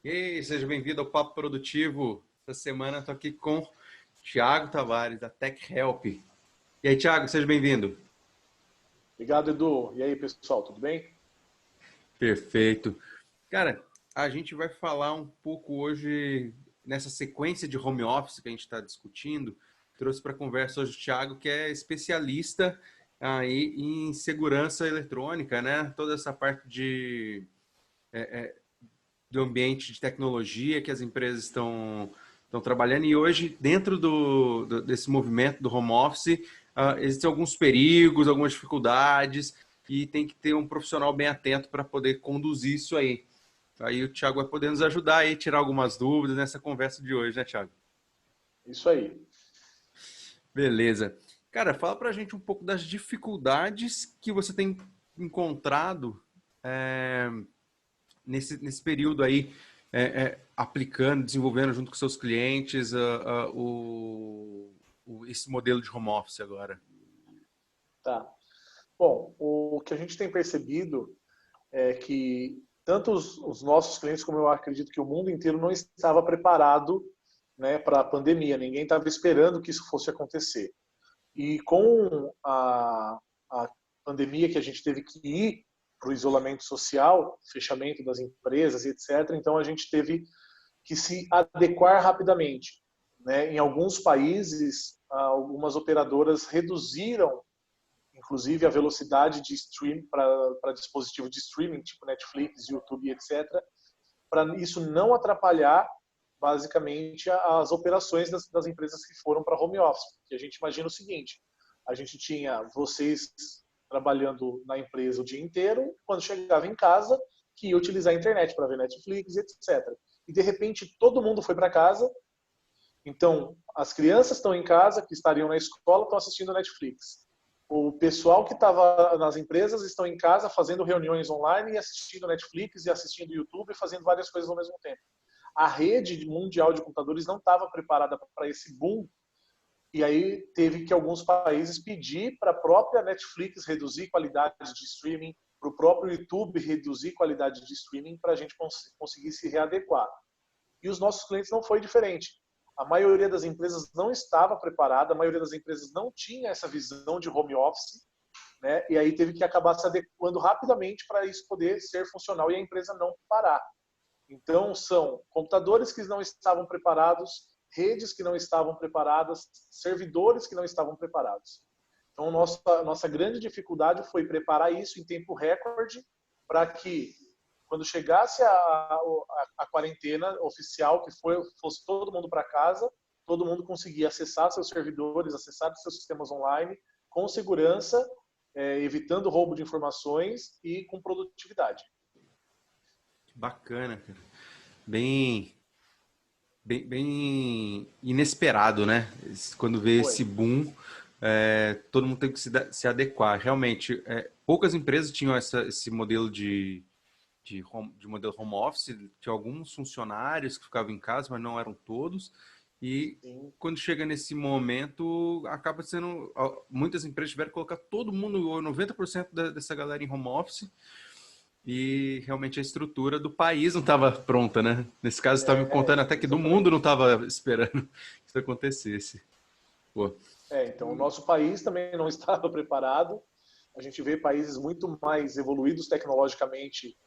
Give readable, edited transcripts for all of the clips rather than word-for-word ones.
E aí, seja bem-vindo ao Papo Produtivo. Essa semana estou aqui com Thiago Tavares, da Tech Help. E aí, Thiago, seja bem-vindo. Obrigado, Edu. E aí, pessoal, tudo bem? Perfeito. Cara, a gente vai falar um pouco hoje, nessa sequência de home office que a gente está discutindo. Trouxe para a conversa hoje o Thiago, que é especialista aí em segurança eletrônica, né? Toda essa parte do ambiente de tecnologia que as empresas estão trabalhando. E hoje, dentro desse movimento do home office, existem alguns perigos, algumas dificuldades, e tem que ter um profissional bem atento para poder conduzir isso aí. Aí o Thiago vai poder nos ajudar aí, tirar algumas dúvidas nessa conversa de hoje, né, Thiago? Isso aí. Beleza. Cara, fala pra gente um pouco das dificuldades que você tem encontrado nesse período aí, aplicando, desenvolvendo junto com seus clientes esse modelo de home office agora? Tá. Bom, o que a gente tem percebido é que tanto os nossos clientes, como eu acredito que o mundo inteiro não estava preparado, né, para a pandemia. Ninguém estava esperando que isso fosse acontecer. E com a pandemia que a gente teve que ir para o isolamento social, fechamento das empresas e etc., então a gente teve que se adequar rapidamente. Né? Em alguns países, algumas operadoras reduziram, inclusive, a velocidade de stream para dispositivo de streaming, tipo Netflix, YouTube, etc., para isso não atrapalhar, basicamente, as operações das empresas que foram para home office. Porque a gente imagina o seguinte, a gente tinha vocês trabalhando na empresa o dia inteiro, quando chegava em casa, que ia utilizar a internet para ver Netflix, etc. E, de repente, todo mundo foi para casa, então, as crianças estão em casa, que estariam na escola, estão assistindo Netflix. O pessoal que estava nas empresas estão em casa fazendo reuniões online e assistindo Netflix e assistindo YouTube e fazendo várias coisas ao mesmo tempo. A rede mundial de computadores não estava preparada para esse boom e aí teve que alguns países pedir para a própria Netflix reduzir qualidade de streaming, para o próprio YouTube reduzir qualidade de streaming para a gente conseguir se readequar. E os nossos clientes não foi diferente. A maioria das empresas não estava preparada, a maioria das empresas não tinha essa visão de home office, né? E aí teve que acabar se adequando rapidamente para isso poder ser funcional e a empresa não parar. Então, são computadores que não estavam preparados, redes que não estavam preparadas, servidores que não estavam preparados. Então, nossa grande dificuldade foi preparar isso em tempo recorde para que, quando chegasse a quarentena oficial, que fosse todo mundo para casa, todo mundo conseguia acessar seus servidores, acessar seus sistemas online com segurança, evitando roubo de informações e com produtividade. Bacana, cara. Bem, bem inesperado, né? Quando vê Foi. esse boom, todo mundo tem que se adequar. Realmente, poucas empresas tinham esse modelo de modelo home office. Tinha alguns funcionários que ficavam em casa, mas não eram todos. E Sim. quando chega nesse momento, acaba sendo. Muitas empresas tiveram que colocar todo mundo, ou 90% dessa galera em home office, e realmente a estrutura do país não estava pronta, né? Nesse caso, você estava me contando até que do mundo não Exatamente. estava esperando que isso acontecesse. Pô, Então, o nosso país também não estava preparado. A gente vê países muito mais evoluídos tecnologicamente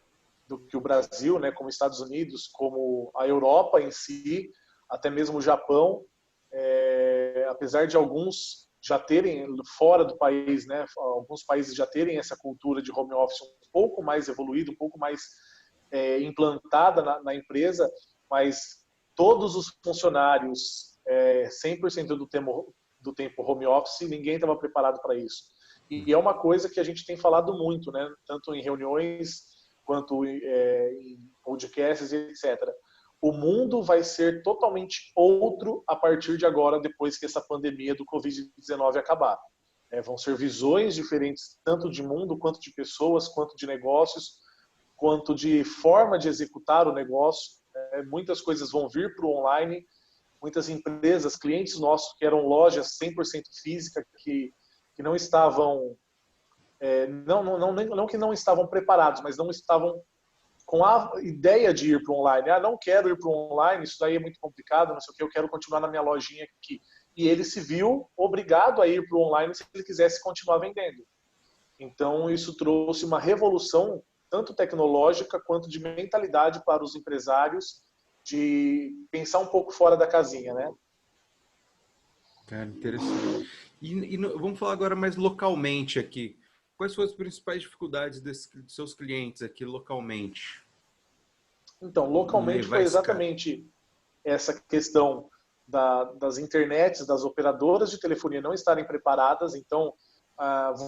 do que o Brasil, né, como Estados Unidos, como a Europa em si, até mesmo o Japão, apesar de alguns já terem fora do país, né, alguns países já terem essa cultura de home office um pouco mais evoluída, um pouco mais implantada na empresa, mas todos os funcionários, 100% do tempo home office, ninguém estava preparado para isso. E é uma coisa que a gente tem falado muito, né, tanto em reuniões quanto em podcasts e etc. O mundo vai ser totalmente outro a partir de agora, depois que essa pandemia do Covid-19 acabar. Vão ser visões diferentes, tanto de mundo, quanto de pessoas, quanto de negócios, quanto de forma de executar o negócio. Muitas coisas vão vir para o online, muitas empresas, clientes nossos que eram lojas 100% física, que não estavam, não que não estavam preparados, mas não estavam com a ideia de ir para o online. Ah, não quero ir para o online, isso daí é muito complicado, não sei o que, eu quero continuar na minha lojinha aqui. E ele se viu obrigado a ir para o online se ele quisesse continuar vendendo. Então, isso trouxe uma revolução, tanto tecnológica quanto de mentalidade para os empresários, de pensar um pouco fora da casinha, né? Cara, interessante. Vamos falar agora mais localmente aqui. Quais foram as principais dificuldades dos seus clientes aqui localmente? Então, Em localmente levar foi esse cara. exatamente essa questão das internets, das operadoras de telefonia não estarem preparadas. Então,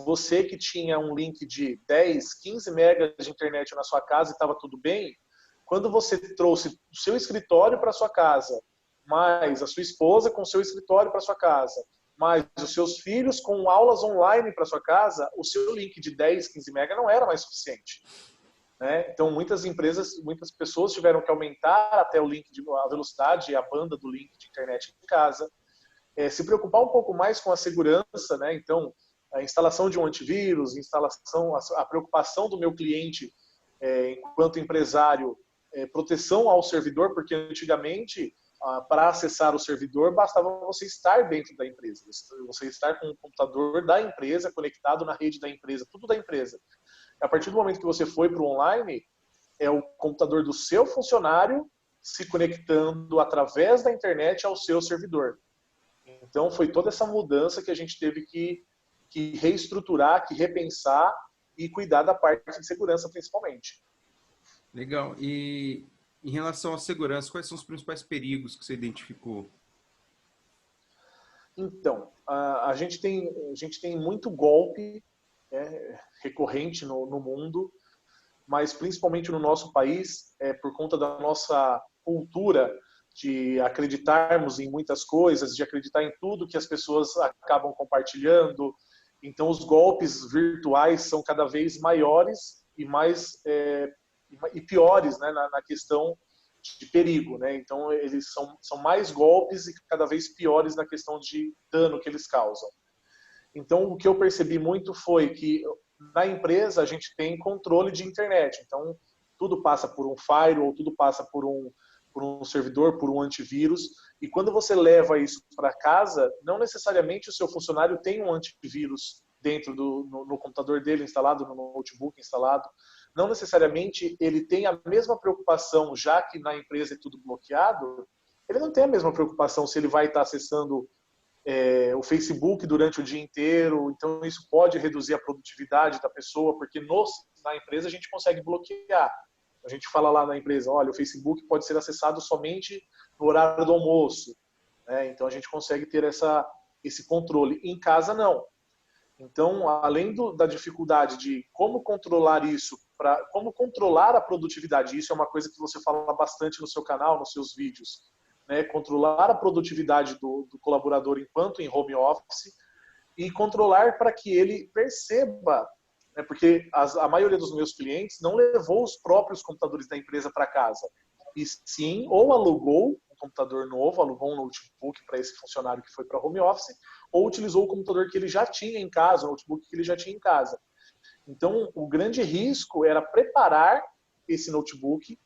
você que tinha um link de 10, 15 megas de internet na sua casa e estava tudo bem, quando você trouxe o seu escritório para sua casa, mais a sua esposa com o seu escritório para sua casa, mais os seus filhos com aulas online para sua casa, o seu link de 10, 15 megas não era mais suficiente. Né? Então, muitas empresas, muitas pessoas tiveram que aumentar até o link, a velocidade e a banda do link de internet em casa. Se preocupar um pouco mais com a segurança, né? Então, a instalação de um antivírus, a preocupação do meu cliente enquanto empresário, proteção ao servidor, porque antigamente, para acessar o servidor, bastava você estar dentro da empresa, você estar com o computador da empresa conectado na rede da empresa, tudo da empresa. A partir do momento que você foi para o online, é o computador do seu funcionário se conectando através da internet ao seu servidor. Então, foi toda essa mudança que a gente teve que reestruturar, que repensar e cuidar da parte de segurança, principalmente. Legal. E em relação à segurança, quais são os principais perigos que você identificou? Então, a gente tem muito golpe recorrente no mundo, mas principalmente no nosso país, por conta da nossa cultura de acreditarmos em muitas coisas, de acreditar em tudo que as pessoas acabam compartilhando. Então, os golpes virtuais são cada vez maiores e mais e piores, né, na questão de perigo, né? Então, eles são mais golpes e cada vez piores na questão de dano que eles causam. Então, o que eu percebi muito foi que na empresa a gente tem controle de internet. Então, tudo passa por um firewall, tudo passa por um servidor, por um antivírus. E quando você leva isso para casa, não necessariamente o seu funcionário tem um antivírus dentro no computador dele instalado, no notebook instalado. Não necessariamente ele tem a mesma preocupação, já que na empresa é tudo bloqueado, ele não tem a mesma preocupação se ele vai estar acessando o Facebook durante o dia inteiro. Então, isso pode reduzir a produtividade da pessoa, porque na empresa a gente consegue bloquear. A gente fala lá na empresa, olha, o Facebook pode ser acessado somente no horário do almoço. Né? Então, a gente consegue ter esse controle. Em casa, não. Então, além da dificuldade de como controlar isso, como controlar a produtividade, isso é uma coisa que você fala bastante no seu canal, nos seus vídeos, né? Controlar a produtividade do colaborador enquanto em home office e controlar para que ele perceba, né? Porque a maioria dos meus clientes não levou os próprios computadores da empresa para casa, e sim, ou alugou um computador novo, alugou um notebook para esse funcionário que foi para home office, ou utilizou o computador que ele já tinha em casa, o notebook que ele já tinha em casa. Então, o grande risco era preparar esse notebook,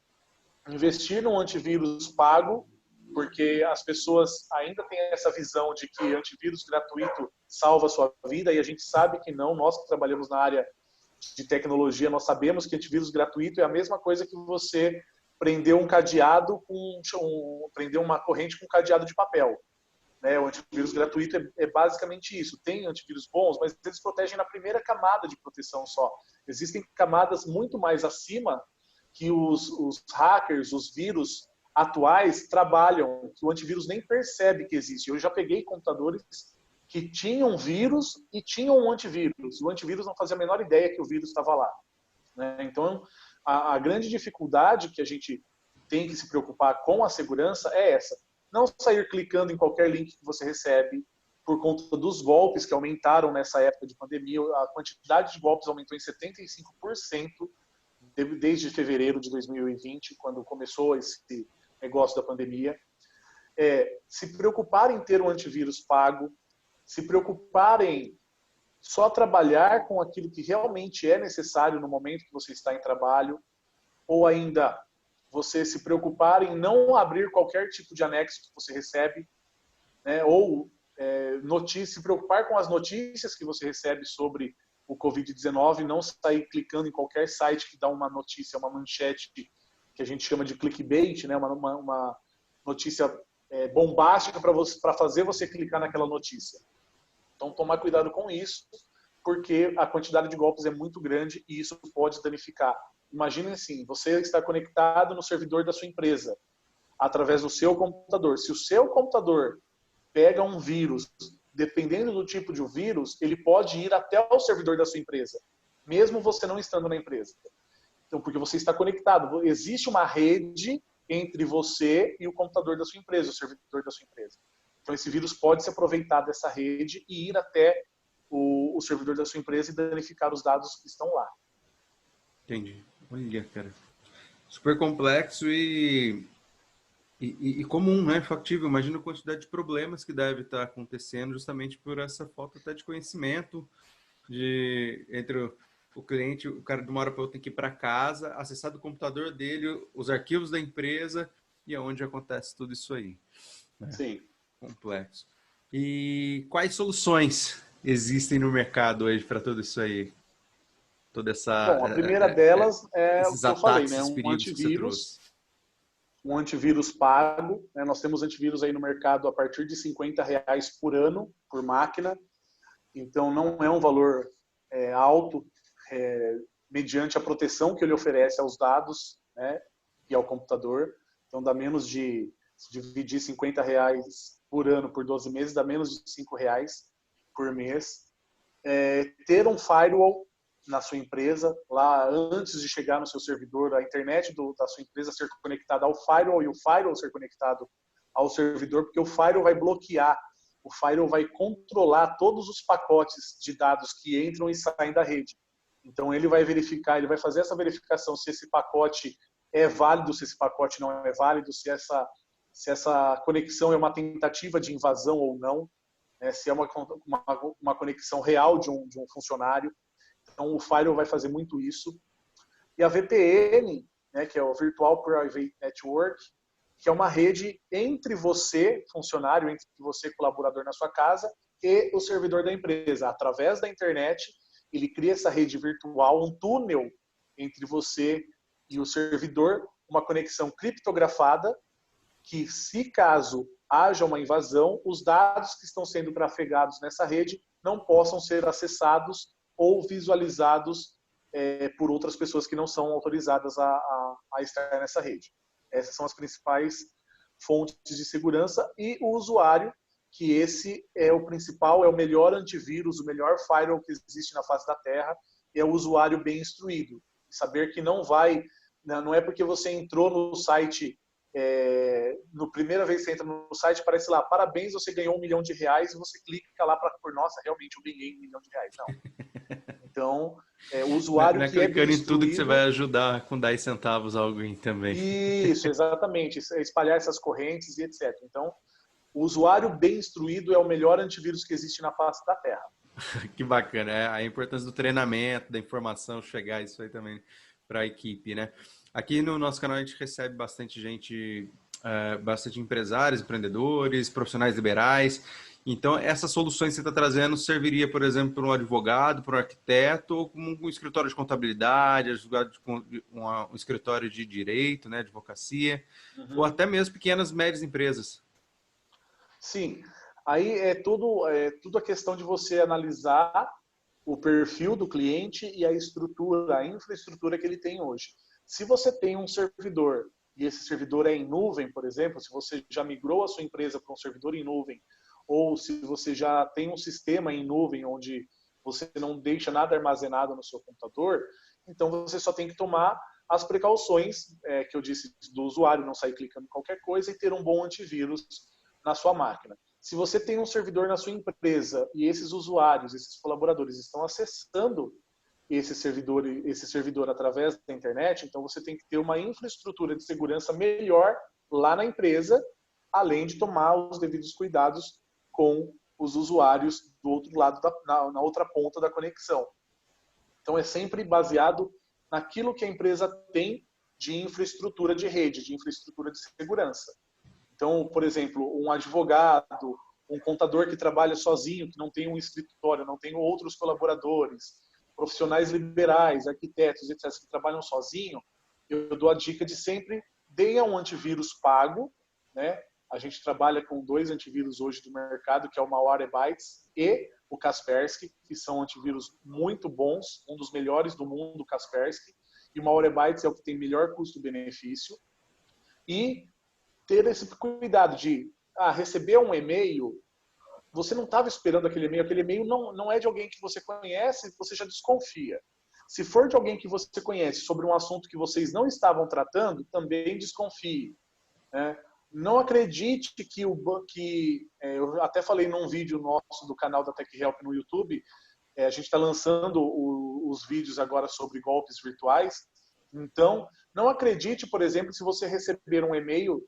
investir num antivírus pago, porque as pessoas ainda têm essa visão de que antivírus gratuito salva a sua vida, e a gente sabe que não. Nós que trabalhamos na área de tecnologia, nós sabemos que antivírus gratuito é a mesma coisa que você prender um cadeado prender uma corrente com um cadeado de papel. Né? O antivírus gratuito é basicamente isso. Tem antivírus bons, mas eles protegem na primeira camada de proteção só. Existem camadas muito mais acima que os hackers, os vírus atuais trabalham, que o antivírus nem percebe que existe. Eu já peguei computadores que tinham vírus e tinham um antivírus. O antivírus não fazia a menor ideia que o vírus estava lá. Né? Então, a grande dificuldade que a gente tem que se preocupar com a segurança é essa. Não sair clicando em qualquer link que você recebe, por conta dos golpes que aumentaram nessa época de pandemia. A quantidade de golpes aumentou em 75% desde fevereiro de 2020, quando começou esse negócio da pandemia. Se preocupar em ter um antivírus pago, se preocupar em só trabalhar com aquilo que realmente é necessário no momento que você está em trabalho, ou ainda você se preocupar em não abrir qualquer tipo de anexo que você recebe, né? Ou se preocupar com as notícias que você recebe sobre o Covid-19, não sair clicando em qualquer site que dá uma notícia, uma manchete que a gente chama de clickbait, né? Uma notícia bombástica para fazer você clicar naquela notícia. Então, tomar cuidado com isso, porque a quantidade de golpes é muito grande e isso pode danificar. Imaginem assim, você está conectado no servidor da sua empresa, através do seu computador. Se o seu computador pega um vírus, dependendo do tipo de vírus, ele pode ir até o servidor da sua empresa, mesmo você não estando na empresa. Então, porque você está conectado. Existe uma rede entre você e o computador da sua empresa, o servidor da sua empresa. Então, esse vírus pode se aproveitar dessa rede e ir até o servidor da sua empresa e danificar os dados que estão lá. Entendi. Olha, cara. Super complexo e comum, né? Factível. Imagina a quantidade de problemas que deve estar acontecendo justamente por essa falta até de conhecimento entre o cliente, o cara de uma hora para outra tem que ir para casa, acessar do computador dele os arquivos da empresa e é onde acontece tudo isso aí. Né? Sim. Complexo. E quais soluções existem no mercado hoje para tudo isso aí? Toda essa Bom, a primeira delas é o esses que eu falei, ataques, né? esses Um perigos que você antivírus, trouxe. um antivírus pago. Né? Nós temos antivírus aí no mercado a partir de R$ 50 por ano, por máquina. Então, não é um valor alto, mediante a proteção que ele oferece aos dados, né, e ao computador. Então, dá menos de, se dividir R$ 50 por ano por 12 meses, dá menos de R$ 5 por mês. Ter um firewall na sua empresa, lá antes de chegar no seu servidor, a internet da sua empresa ser conectada ao firewall e o firewall ser conectado ao servidor, porque o firewall vai bloquear, o firewall vai controlar todos os pacotes de dados que entram e saem da rede. Então ele vai verificar, ele vai fazer essa verificação se esse pacote é válido, se esse pacote não é válido, se essa conexão é uma tentativa de invasão ou não, né, se é uma conexão real de um funcionário. Então, o firewall vai fazer muito isso. E a VPN, né, que é o Virtual Private Network, que é uma rede entre você, funcionário, entre você, colaborador na sua casa, e o servidor da empresa. Através da internet, ele cria essa rede virtual, um túnel entre você e o servidor, uma conexão criptografada, que se caso haja uma invasão, os dados que estão sendo trafegados nessa rede não possam ser acessados ou visualizados por outras pessoas que não são autorizadas a estar nessa rede. Essas são as principais fontes de segurança e o usuário, que esse é o principal, é o melhor antivírus, o melhor firewall que existe na face da Terra, é o usuário bem instruído. Saber que não é porque você entrou no site, no primeira vez que você entra no site, aparece lá, parabéns, você ganhou R$ 1.000.000, e você clica lá por nossa, realmente eu ganhei R$ 1.000.000. Não. Então, o usuário que é bem clicando em tudo que você vai instruído... ajudar com 10 centavos alguém também. Isso, exatamente. Espalhar essas correntes e etc. Então, o usuário bem instruído é o melhor antivírus que existe na face da Terra. Que bacana. A importância do treinamento, da informação, chegar isso aí também para a equipe, né? Aqui no nosso canal a gente recebe bastante gente, bastante empresários, empreendedores, profissionais liberais. Então, essas soluções que você está trazendo serviria, por exemplo, para um advogado, para um arquiteto, ou como um escritório de contabilidade, um escritório de direito, né, advocacia, ou até mesmo pequenas, médias empresas. Sim. Aí é tudo a questão de você analisar o perfil do cliente e a estrutura, a infraestrutura que ele tem hoje. Se você tem um servidor e esse servidor é em nuvem, por exemplo, se você já migrou a sua empresa para um servidor em nuvem, ou se você já tem um sistema em nuvem onde você não deixa nada armazenado no seu computador, então você só tem que tomar as precauções que eu disse do usuário, não sair clicando em qualquer coisa e ter um bom antivírus na sua máquina. Se você tem um servidor na sua empresa e esses usuários, esses colaboradores estão acessando esse servidor através da internet, então você tem que ter uma infraestrutura de segurança melhor lá na empresa, além de tomar os devidos cuidados com os usuários do outro lado, na outra ponta da conexão. Então é sempre baseado naquilo que a empresa tem de infraestrutura de rede, de infraestrutura de segurança. Então, por exemplo, um advogado, um contador que trabalha sozinho, que não tem um escritório, não tem outros colaboradores, profissionais liberais, arquitetos, etc., que trabalham sozinho, eu dou a dica de sempre deem um antivírus pago, né? A gente trabalha com 2 antivírus hoje do mercado, que é o Malwarebytes e o Kaspersky, que são antivírus muito bons, um dos melhores do mundo, o Kaspersky, e o Malwarebytes é o que tem melhor custo-benefício. E ter esse cuidado de receber um e-mail, você não estava esperando aquele e-mail não é de alguém que você conhece, você já desconfia. Se for de alguém que você conhece sobre um assunto que vocês não estavam tratando, também desconfie, né? Não acredite eu até falei num vídeo nosso do canal da TechHelp no YouTube, a gente está lançando os vídeos agora sobre golpes virtuais. Então, não acredite, por exemplo, se você receber um e-mail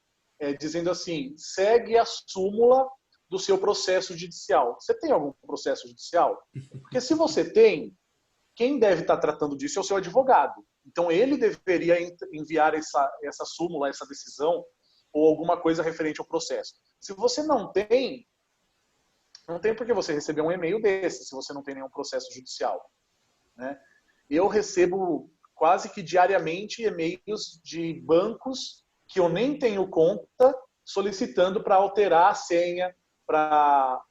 dizendo assim, segue a súmula do seu processo judicial. Você tem algum processo judicial? Porque se você tem, quem deve estar tratando disso é o seu advogado. Então, ele deveria enviar essa súmula, essa decisão, ou alguma coisa referente ao processo. Se você não tem por que você receber um e-mail desse, se você não tem nenhum processo judicial, né? Eu recebo quase que diariamente e-mails de bancos que eu nem tenho conta, solicitando para alterar a senha, para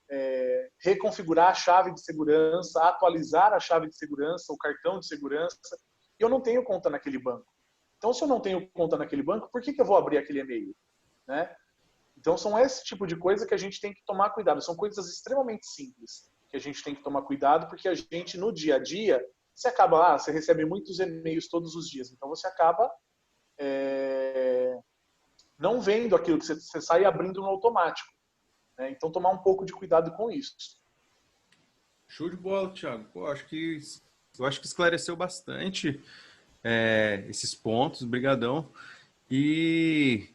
reconfigurar a chave de segurança, atualizar a chave de segurança, o cartão de segurança. E eu não tenho conta naquele banco. Então, se eu não tenho conta naquele banco, por que eu vou abrir aquele e-mail? Né? Então, são esse tipo de coisa que a gente tem que tomar cuidado. São coisas extremamente simples que a gente tem que tomar cuidado, porque a gente, no dia a dia, você recebe muitos e-mails todos os dias. Então, você acaba não vendo aquilo que você sai abrindo no automático. Né? Então, tomar um pouco de cuidado com isso. Show de bola, Thiago. Pô, eu acho que esclareceu bastante esses pontos. Brigadão. E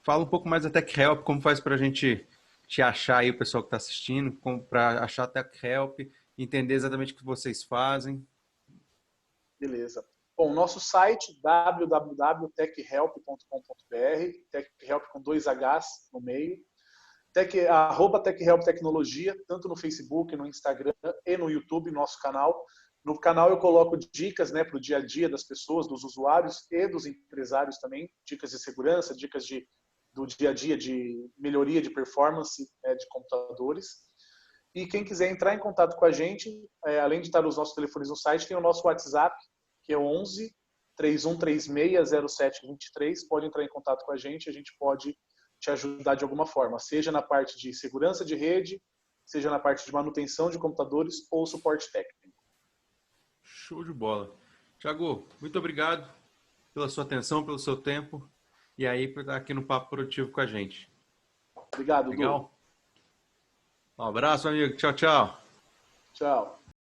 fala um pouco mais da TechHelp, como faz para a gente te achar aí, o pessoal que está assistindo, para achar a TechHelp, entender exatamente o que vocês fazem. Beleza. Bom, nosso site www.techhelp.com.br, TechHelp com 2 Hs no meio, @TechHelp Tecnologia, tanto no Facebook, no Instagram e no YouTube, nosso canal. No canal eu coloco dicas, né, para o dia a dia das pessoas, dos usuários e dos empresários também, dicas de segurança, dicas do dia a dia de melhoria de performance de computadores. E quem quiser entrar em contato com a gente, além de estar os nossos telefones no site, tem o nosso WhatsApp, que é 11 3136 0723. Pode entrar em contato com a gente pode te ajudar de alguma forma, seja na parte de segurança de rede, seja na parte de manutenção de computadores ou suporte técnico. Show de bola. Thiago, muito obrigado pela sua atenção, pelo seu tempo e aí por estar aqui no Papo Produtivo com a gente. Obrigado, Legal? Du. Um abraço, amigo. Tchau, tchau. Tchau.